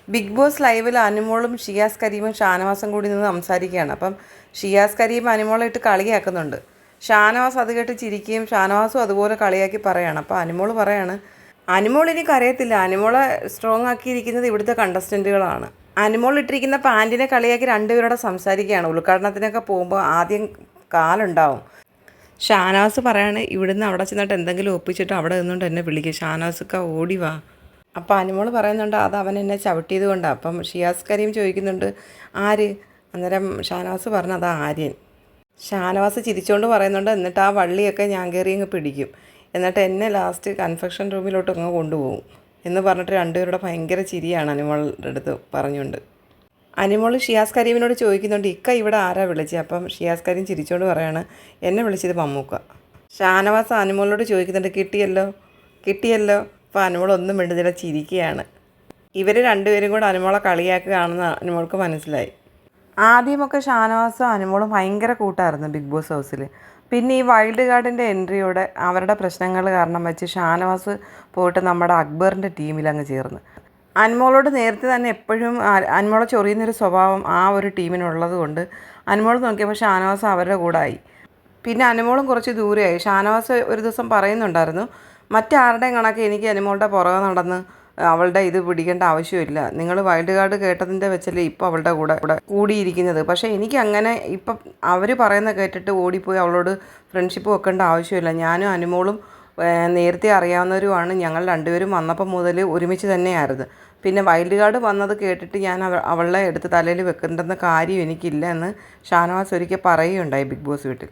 Big boss ലൈവിൽ അനുമോളും ഷിയാസ് കരീമും ഷാനവാസും കൂടി നിന്ന് സംസാരിക്കുകയാണ്. അപ്പം ഷിയാസ് കരീം അനുമോളെ ഇട്ട് കളിയാക്കുന്നുണ്ട്. ഷാനവാസ് അത് കേട്ട് ചിരിക്കുകയും ഷാനവാസും അതുപോലെ കളിയാക്കി പറയുകയാണ്. അപ്പോൾ അനുമോൾ പറയാണ്, അനുമോൾ ഇനി കരയത്തില്ല, അനുമോളെ സ്ട്രോങ് ആക്കിയിരിക്കുന്നത് ഇവിടുത്തെ കണ്ടസ്റ്റൻറ്റുകളാണ്. അനുമോൾ ഇട്ടിരിക്കുന്ന പാൻറ്റിനെ കളിയാക്കി രണ്ടുപേരോടെ സംസാരിക്കുകയാണ്. ഉദ്ഘാടനത്തിനൊക്കെ പോകുമ്പോൾ ആദ്യം കാലുണ്ടാവും. ഷാനവാസ് പറയാണ്, ഇവിടുന്ന് അവിടെ ചെന്നിട്ട് എന്തെങ്കിലും ഒപ്പിച്ചിട്ട് അവിടെ നിന്നുകൊണ്ട് എന്നെ വിളിക്കും, ഷാനവാസൊക്കെ ഓടി വാ. അപ്പോൾ അനുമോൾ പറയുന്നുണ്ട്, അത് അവൻ എന്നെ ചവിട്ടിയത് കൊണ്ടാണ്. അപ്പം ഷിയാസ് കരീം ചോദിക്കുന്നുണ്ട്, ആര്? അന്നേരം ഷാനവാസ് പറഞ്ഞു, അതാ ആര്യൻ. ഷാനവാസ് ചിരിച്ചുകൊണ്ട് പറയുന്നുണ്ട്, എന്നിട്ട് ആ വള്ളിയൊക്കെ ഞാൻ കയറി അങ്ങ് പിടിക്കും, എന്നിട്ട് എന്നെ ലാസ്റ്റ് കൺഫെക്ഷൻ റൂമിലോട്ട് അങ്ങ് കൊണ്ടുപോകും എന്ന് പറഞ്ഞിട്ട് രണ്ടുപേരുടെ ഭയങ്കര ചിരിയാണ് അനുമോളുടെ അടുത്ത് പറഞ്ഞുകൊണ്ട്. അനുമോൾ ഷിയാസ് കരീമിനോട് ചോദിക്കുന്നുണ്ട്, ഇക്ക ഇവിടെ ആരാ വിളിച്ചത്? അപ്പം ഷിയാസ് കരീം ചിരിച്ചുകൊണ്ട് പറയാണ്, എന്നെ വിളിച്ചത് മമ്മൂക്ക. ഷാനവാസ് അനുമോളോട് ചോദിക്കുന്നുണ്ട്, കിട്ടിയല്ലോ. അപ്പോൾ അനുമോൾ ഒന്നും മിണ്ടുന്നില്ല, ചിരിക്കുകയാണ്. ഇവർ രണ്ടുപേരും കൂടെ അനുമോളെ കളിയാക്കുകയാണെന്ന് അനുമോൾക്ക് മനസ്സിലായി. ആദ്യമൊക്കെ ഷാനവാസും അനുമോളും ഭയങ്കര കൂട്ടായിരുന്നു ബിഗ് ബോസ് ഹൗസിൽ. പിന്നെ ഈ വൈൽഡ് കാർഡിൻ്റെ എൻട്രിയോടെ അവരുടെ പ്രശ്നങ്ങൾ കാരണം വെച്ച് ഷാനവാസ് പോയിട്ട് നമ്മുടെ അക്ബറിൻ്റെ ടീമിൽ അങ്ങ് ചേർന്ന്. അനുമോളോട് നേരത്തെ തന്നെ എപ്പോഴും അനുമോളെ ചൊറിയുന്നൊരു സ്വഭാവം ആ ഒരു ടീമിനുള്ളത് കൊണ്ട് അനുമോൾ നോക്കിയപ്പോൾ ഷാനവാസ് അവരുടെ കൂടെ ആയി. പിന്നെ അനുമോളും കുറച്ച് ദൂരെയായി. ഷാനവാസ് ഒരു ദിവസം പറയുന്നുണ്ടായിരുന്നു, മറ്റാരുടെയും കണക്ക് എനിക്ക് അനുമോളുടെ പുറകെ നടന്ന് അവളുടെ ഇത് പിടിക്കേണ്ട ആവശ്യമില്ല, നിങ്ങൾ വൈൽഡ് കാർഡ് കേട്ടതിൻ്റെ വെച്ചല്ലേ ഇപ്പോൾ അവളുടെ കൂടെ കൂടിയിരിക്കുന്നത്. പക്ഷേ എനിക്ക് അങ്ങനെ ഇപ്പം അവർ പറയുന്ന കേട്ടിട്ട് ഓടിപ്പോയി അവളോട് ഫ്രണ്ട്ഷിപ്പ് വെക്കേണ്ട ആവശ്യമില്ല. ഞാനും അനുമോളും നേരത്തെ അറിയാവുന്നവരുമാണ്, ഞങ്ങൾ രണ്ടുപേരും വന്നപ്പോൾ മുതൽ ഒരുമിച്ച് തന്നെയായിരുന്നു. പിന്നെ വൈൽഡ് കാർഡ് വന്നത് കേട്ടിട്ട് ഞാൻ അവളെ എടുത്ത് തലയിൽ വെക്കേണ്ടെന്ന കാര്യം എനിക്കില്ല എന്ന് ഷാനവാസ് ഒരിക്കൽ പറയുകയുണ്ടായി ബിഗ് ബോസ് വീട്ടിൽ.